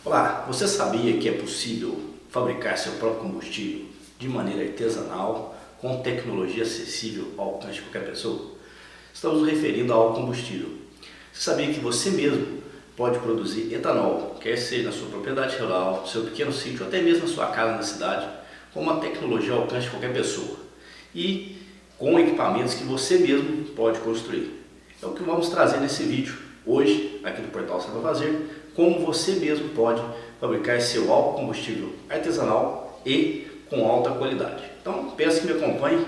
Olá, você sabia que é possível fabricar seu próprio combustível de maneira artesanal, com tecnologia acessível ao alcance de qualquer pessoa? Estamos nos referindo ao combustível. Você sabia que você mesmo pode produzir etanol, quer seja na sua propriedade rural, no seu pequeno sítio, ou até mesmo na sua casa na cidade, com uma tecnologia ao alcance de qualquer pessoa e com equipamentos que você mesmo pode construir? É o que vamos trazer nesse vídeo hoje aqui do portal Saiba Fazer, como você mesmo pode fabricar seu álcool combustível artesanal e com alta qualidade. Então peço que me acompanhe.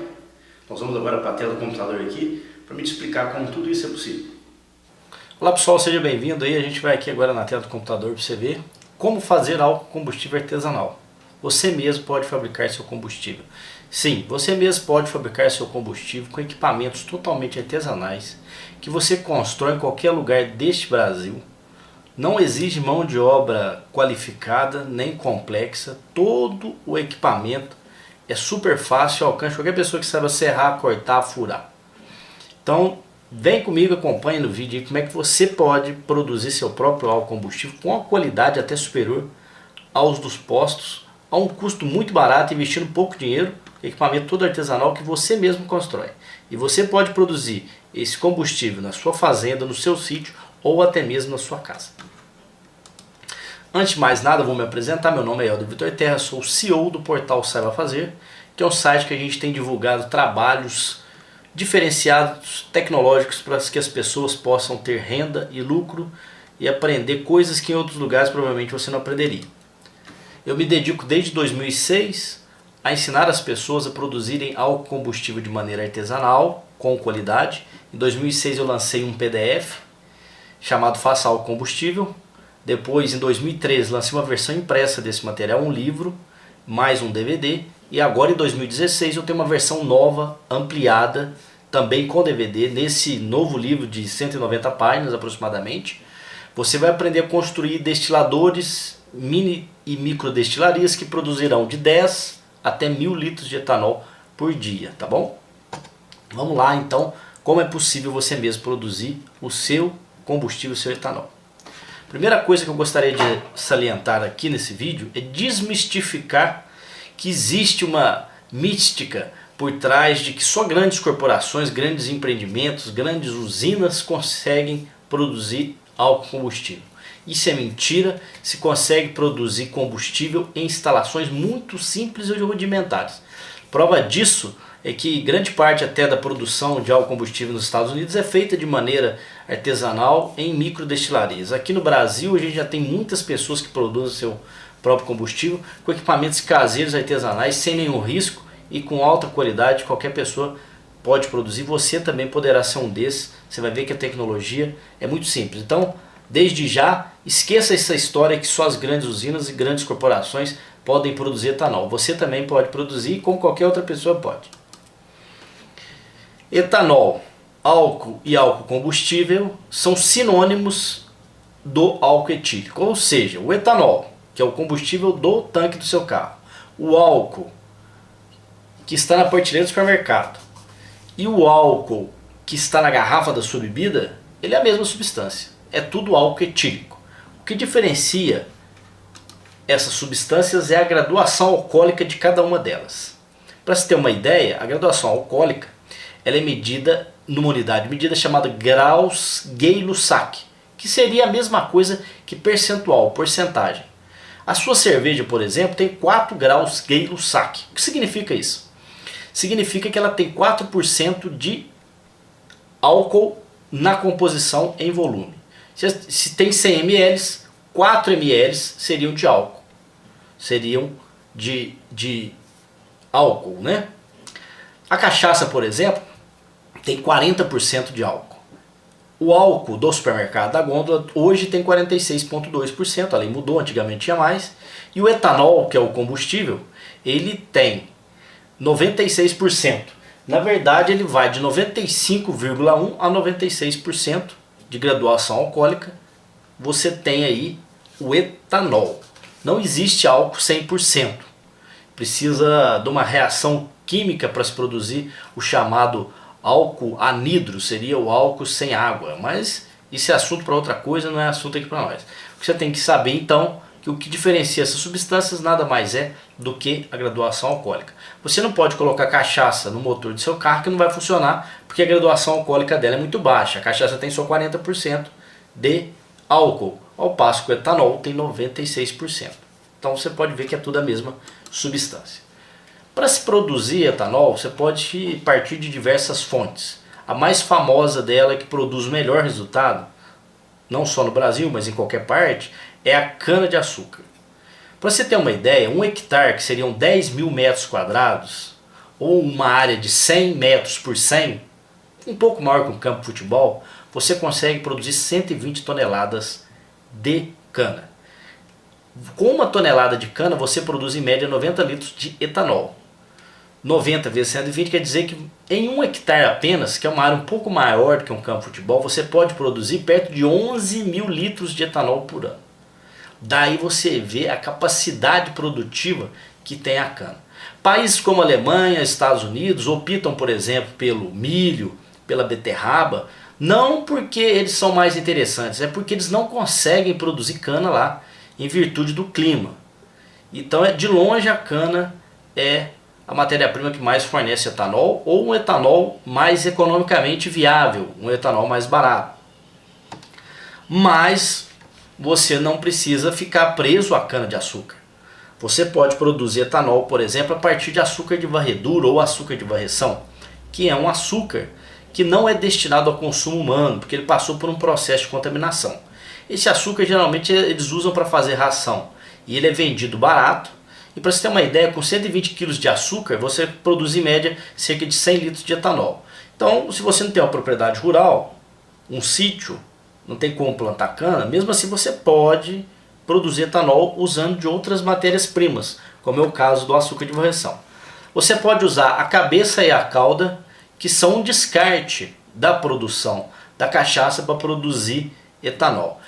Nós vamos agora para a tela do computador aqui para me explicar como tudo isso é possível. Olá pessoal, seja bem-vindo aí. A gente vai aqui agora na tela do computador para você ver como fazer álcool combustível artesanal. Você mesmo pode fabricar seu combustível. Sim, você mesmo pode fabricar seu combustível com equipamentos totalmente artesanais que você constrói em qualquer lugar deste Brasil. Não exige mão de obra qualificada nem complexa. Todo o equipamento é super fácil, alcance qualquer pessoa que saiba serrar, cortar, furar. Então vem comigo, acompanhe no vídeo aí como é que você pode produzir seu próprio álcool combustível com uma qualidade até superior aos dos postos, a um custo muito barato, investindo pouco dinheiro, equipamento todo artesanal que você mesmo constrói. E você pode produzir esse combustível na sua fazenda, no seu sítio ou até mesmo na sua casa. Antes de mais nada, vou me apresentar. Meu nome é Helder Vitor Terra, sou o CEO do portal Saiba Fazer, que é um site que a gente tem divulgado trabalhos diferenciados, tecnológicos, para que as pessoas possam ter renda e lucro e aprender coisas que em outros lugares provavelmente você não aprenderia. Eu me dedico desde 2006 a ensinar as pessoas a produzirem álcool combustível de maneira artesanal, com qualidade. Em 2006 eu lancei um PDF chamado Faça Álcool Combustível. Depois, em 2013, lancei uma versão impressa desse material, um livro, mais um DVD. E agora, em 2016, eu tenho uma versão nova, ampliada, também com DVD. Nesse novo livro de 190 páginas aproximadamente, você vai aprender a construir destiladores, mini e micro destilarias que produzirão de 10 até 1000 litros de etanol por dia, tá bom? Vamos lá, então, como é possível você mesmo produzir o seu combustível, o seu etanol. Primeira coisa que eu gostaria de salientar aqui nesse vídeo é desmistificar que existe uma mística por trás de que só grandes corporações, grandes empreendimentos, grandes usinas conseguem produzir álcool combustível. Isso é mentira. Se consegue produzir combustível em instalações muito simples e rudimentares. Prova disso é que grande parte até da produção de álcool combustível nos Estados Unidos é feita de maneira artesanal em microdestilarias. Aqui no Brasil a gente já tem muitas pessoas que produzem seu próprio combustível com equipamentos caseiros artesanais sem nenhum risco e com alta qualidade. Qualquer pessoa pode produzir, você também poderá ser um desses. Você vai ver que a tecnologia é muito simples. Então, desde já, esqueça essa história que só as grandes usinas e grandes corporações podem produzir etanol. Você também pode produzir, como qualquer outra pessoa pode. Etanol, álcool e álcool combustível são sinônimos do álcool etílico, ou seja, o etanol, que é o combustível do tanque do seu carro, o álcool que está na prateleira do supermercado e o álcool que está na garrafa da sua bebida, ele é a mesma substância, é tudo álcool etílico. O que diferencia essas substâncias é a graduação alcoólica de cada uma delas. Para se ter uma ideia, a graduação alcoólica ela é medida numa unidade de medida chamada graus Gay-Lussac, que seria a mesma coisa que percentual, porcentagem. A sua cerveja, por exemplo, tem 4 graus Gay-Lussac. O que significa isso? Significa que ela tem 4% de álcool na composição em volume. Se tem 100 ml, 4 ml seriam de álcool. Seriam de álcool, né? A cachaça, por exemplo, tem 40% de álcool. O álcool do supermercado da gôndola hoje tem 46,2%, a lei mudou, antigamente tinha mais. E o etanol, que é o combustível, ele tem 96%. Na verdade, ele vai de 95,1% a 96% de graduação alcoólica. Você tem aí o etanol. Não existe álcool 100%. Precisa de uma reação química para se produzir o chamado álcool anidro, seria o álcool sem água, mas isso é assunto para outra coisa, não é assunto aqui para nós. O que você tem que saber então que o que diferencia essas substâncias nada mais é do que a graduação alcoólica. Você não pode colocar cachaça no motor do seu carro que não vai funcionar, porque a graduação alcoólica dela é muito baixa. A cachaça tem só 40% de álcool, ao passo que o etanol tem 96%. Então você pode ver que é tudo a mesma substância. Para se produzir etanol, você pode partir de diversas fontes. A mais famosa dela, que produz o melhor resultado, não só no Brasil, mas em qualquer parte, é a cana-de-açúcar. Para você ter uma ideia, 1 hectare, que seriam 10 mil metros quadrados, ou uma área de 100 metros por 100, um pouco maior que um campo de futebol, você consegue produzir 120 toneladas de cana. Com 1 tonelada de cana, você produz em média 90 litros de etanol. 90 vezes 120 quer dizer que em 1 hectare apenas, que é uma área um pouco maior do que um campo de futebol, você pode produzir perto de 11 mil litros de etanol por ano. Daí você vê a capacidade produtiva que tem a cana. Países como a Alemanha, Estados Unidos optam, por exemplo, pelo milho, pela beterraba, não porque eles são mais interessantes, é porque eles não conseguem produzir cana lá, em virtude do clima. Então, de longe, a cana é a matéria-prima que mais fornece etanol, ou um etanol mais economicamente viável, um etanol mais barato. Mas você não precisa ficar preso à cana-de-açúcar. Você pode produzir etanol, por exemplo, a partir de açúcar de varredura ou açúcar de varreção, que é um açúcar que não é destinado ao consumo humano, porque ele passou por um processo de contaminação. Esse açúcar geralmente eles usam para fazer ração, e ele é vendido barato. E para você ter uma ideia, com 120 kg de açúcar, você produz em média cerca de 100 litros de etanol. Então, se você não tem uma propriedade rural, um sítio, não tem como plantar cana, mesmo assim você pode produzir etanol usando de outras matérias-primas, como é o caso do açúcar de varreção. Você pode usar a cabeça e a cauda, que são um descarte da produção da cachaça para produzir etanol.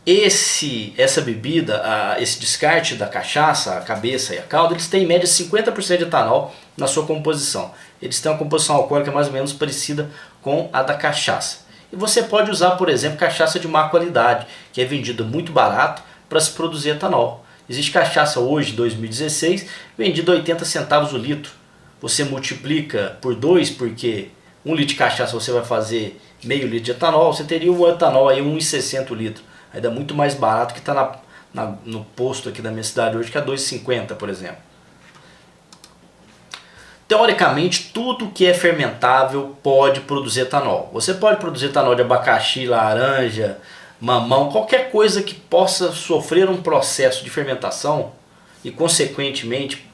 Essa bebida, esse descarte da cachaça, a cabeça e a cauda, eles têm em média 50% de etanol na sua composição. Eles têm uma composição alcoólica mais ou menos parecida com a da cachaça. E você pode usar, por exemplo, cachaça de má qualidade, que é vendida muito barato para se produzir etanol. Existe cachaça hoje, 2016, vendida a 80 centavos o litro. Você multiplica por 2, porque 1 litro de cachaça você vai fazer meio litro de etanol, você teria o etanol aí 1,60 o litro. Ainda muito mais barato que está no posto aqui da minha cidade hoje, que é 2,50, por exemplo. Teoricamente, tudo que é fermentável pode produzir etanol. Você pode produzir etanol de abacaxi, laranja, mamão, qualquer coisa que possa sofrer um processo de fermentação e, consequentemente,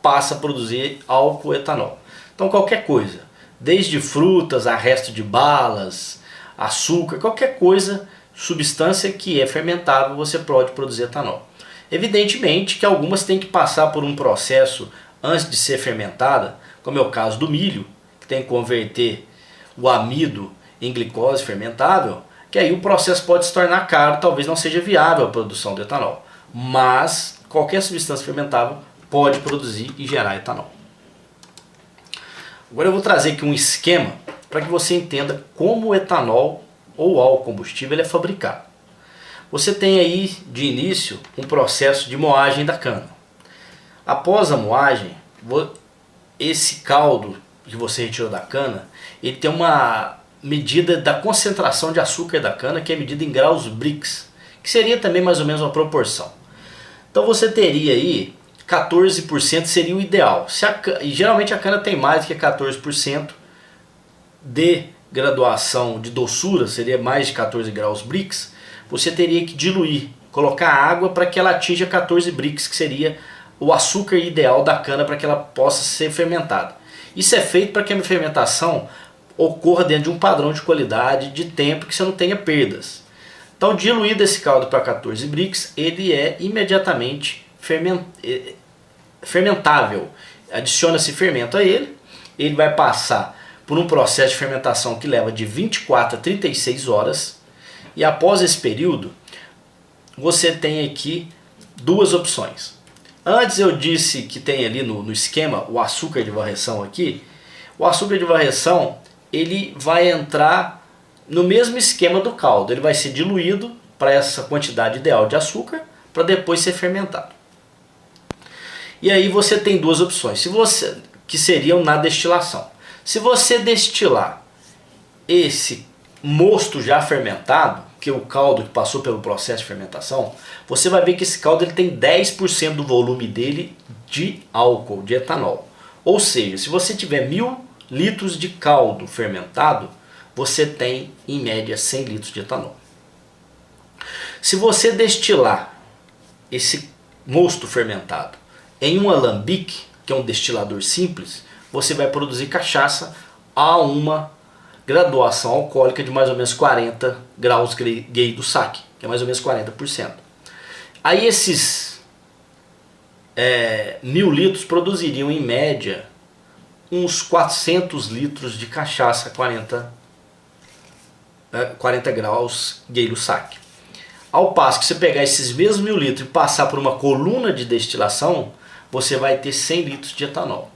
passa a produzir álcool etanol. Então, qualquer coisa, desde frutas a resto de balas, açúcar, qualquer coisa, substância que é fermentável, você pode produzir etanol. Evidentemente que algumas têm que passar por um processo antes de ser fermentada, como é o caso do milho, que tem que converter o amido em glicose fermentável, que aí o processo pode se tornar caro, talvez não seja viável a produção de etanol. Mas qualquer substância fermentável pode produzir e gerar etanol. Agora eu vou trazer aqui um esquema para que você entenda como o etanol ou álcool combustível ele é fabricado. Você tem aí de início um processo de moagem da cana. Após a moagem, esse caldo que você retirou da cana, ele tem uma medida da concentração de açúcar da cana, que é medida em graus Brix, que seria também mais ou menos uma proporção. Então você teria aí 14% seria o ideal. E geralmente a cana tem mais do que 14% de graduação de doçura, seria mais de 14 graus Brix. Você teria que diluir, colocar água para que ela atinja 14 Brix, que seria o açúcar ideal da cana para que ela possa ser fermentada. Isso é feito para que a fermentação ocorra dentro de um padrão de qualidade, de tempo, que você não tenha perdas. Então, diluído esse caldo para 14 Brix, ele é imediatamente fermentável. Adiciona-se fermento a ele, ele vai passar por um processo de fermentação que leva de 24 a 36 horas, e após esse período, você tem aqui duas opções. Antes eu disse que tem ali no esquema o açúcar de varreção aqui. O açúcar de varreção ele vai entrar no mesmo esquema do caldo. Ele vai ser diluído para essa quantidade ideal de açúcar para depois ser fermentado. E aí você tem duas opções, que seriam na destilação. Se você destilar esse mosto já fermentado, que é o caldo que passou pelo processo de fermentação, você vai ver que esse caldo ele tem 10% do volume dele de álcool, de etanol. Ou seja, se você tiver 1000 litros de caldo fermentado, você tem em média 100 litros de etanol. Se você destilar esse mosto fermentado em um alambique, que é um destilador simples, você vai produzir cachaça a uma graduação alcoólica de mais ou menos 40 graus Gay do saque, que é mais ou menos 40%. Aí esses 1000 litros produziriam em média uns 400 litros de cachaça a 40 graus Gay do saque. Ao passo que você pegar esses mesmos 1000 litros e passar por uma coluna de destilação, você vai ter 100 litros de etanol.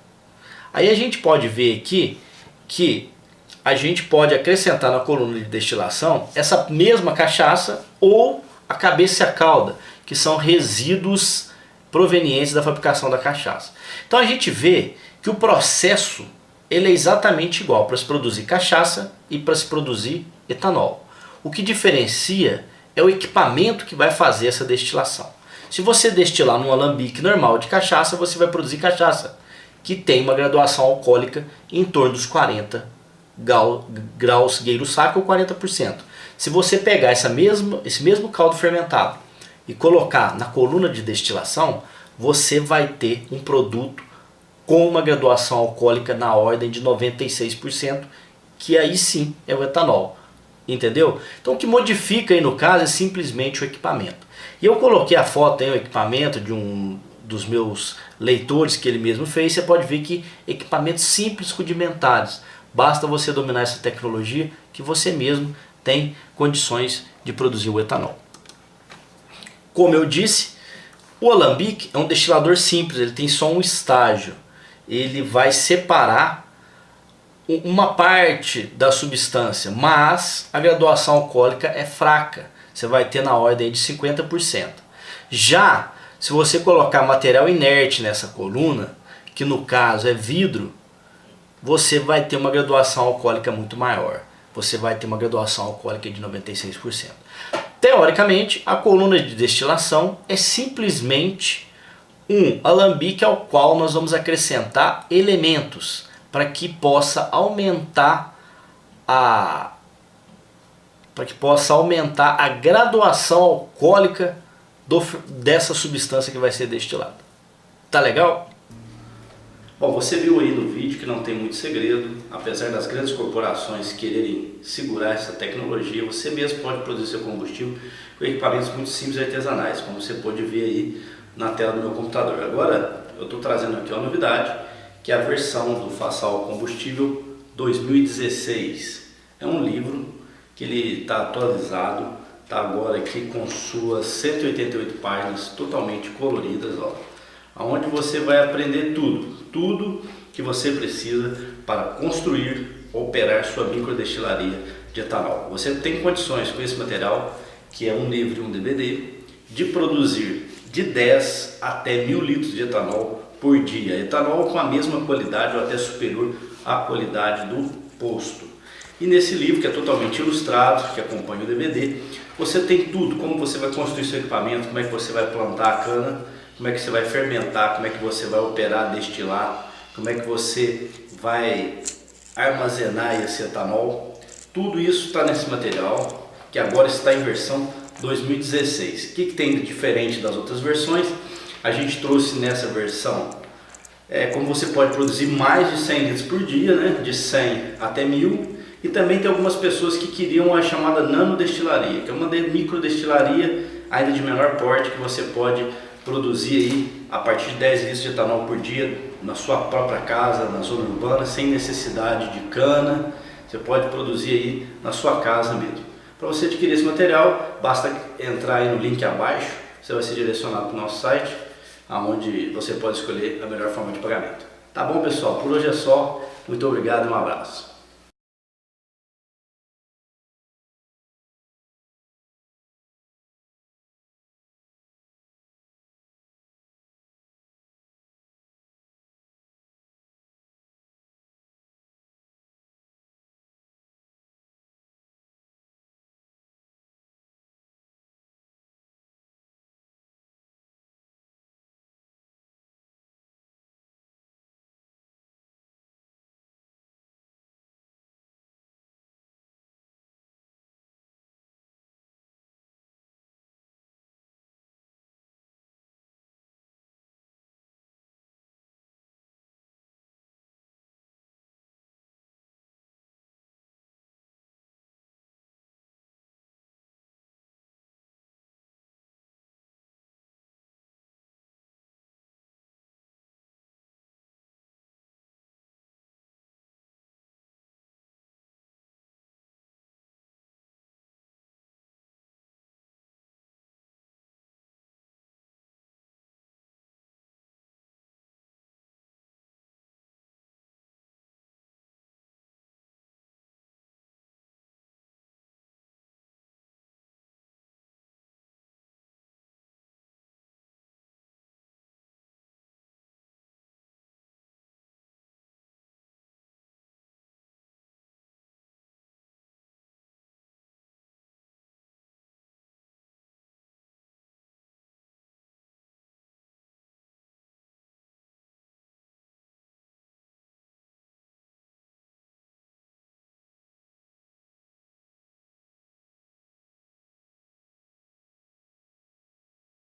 Aí a gente pode ver aqui que a gente pode acrescentar na coluna de destilação essa mesma cachaça ou a cabeça e a cauda, que são resíduos provenientes da fabricação da cachaça. Então a gente vê que o processo ele é exatamente igual para se produzir cachaça e para se produzir etanol. O que diferencia é o equipamento que vai fazer essa destilação. Se você destilar num alambique normal de cachaça, você vai produzir cachaça, que tem uma graduação alcoólica em torno dos 40 graus Gay do saque ou 40%. Se você pegar esse mesmo caldo fermentado e colocar na coluna de destilação, você vai ter um produto com uma graduação alcoólica na ordem de 96%, que aí sim é o etanol. Entendeu? Então o que modifica aí no caso é simplesmente o equipamento. E eu coloquei a foto aí, o equipamento de um dos meus leitores que ele mesmo fez. Você pode ver que equipamentos simples, rudimentares. Basta você dominar essa tecnologia que você mesmo tem condições de produzir o etanol. Como eu disse, o alambique é um destilador simples, ele tem só um estágio. Ele vai separar uma parte da substância, mas a graduação alcoólica é fraca. Você vai ter na ordem de 50%. Já se você colocar material inerte nessa coluna, que no caso é vidro, você vai ter uma graduação alcoólica muito maior. Você vai ter uma graduação alcoólica de 96%. Teoricamente, a coluna de destilação é simplesmente um alambique ao qual nós vamos acrescentar elementos para que possa aumentar a graduação alcoólica dessa substância que vai ser destilada. Tá legal? Bom, você viu aí no vídeo que não tem muito segredo. Apesar das grandes corporações quererem segurar essa tecnologia, você mesmo pode produzir seu combustível com equipamentos muito simples e artesanais, como você pode ver aí na tela do meu computador. Agora eu estou trazendo aqui uma novidade, que é a versão do Faça Álcool Combustível 2016. É um livro que ele está atualizado, está agora aqui com suas 188 páginas totalmente coloridas, ó, onde você vai aprender tudo que você precisa para construir, operar sua microdestilaria de etanol. Você tem condições com esse material, que é um livro e um DVD, de produzir de 10 até 1000 litros de etanol por dia. Etanol com a mesma qualidade ou até superior à qualidade do posto. E nesse livro, que é totalmente ilustrado, que acompanha o DVD, você tem tudo, como você vai construir seu equipamento, como é que você vai plantar a cana, como é que você vai fermentar, como é que você vai operar, destilar, como é que você vai armazenar esse etanol. Tudo isso está nesse material, que agora está em versão 2016. O que tem de diferente das outras versões? A gente trouxe nessa versão como você pode produzir mais de 100 litros por dia, né? De 100 até 1000. E também tem algumas pessoas que queriam a chamada nanodestilaria, que é uma microdestilaria ainda de menor porte, que você pode produzir aí a partir de 10 litros de etanol por dia na sua própria casa, na zona urbana, sem necessidade de cana. Você pode produzir aí na sua casa mesmo. Para você adquirir esse material, basta entrar aí no link abaixo, você vai ser direcionado para o nosso site, onde você pode escolher a melhor forma de pagamento. Tá bom, pessoal? Por hoje é só. Muito obrigado e um abraço.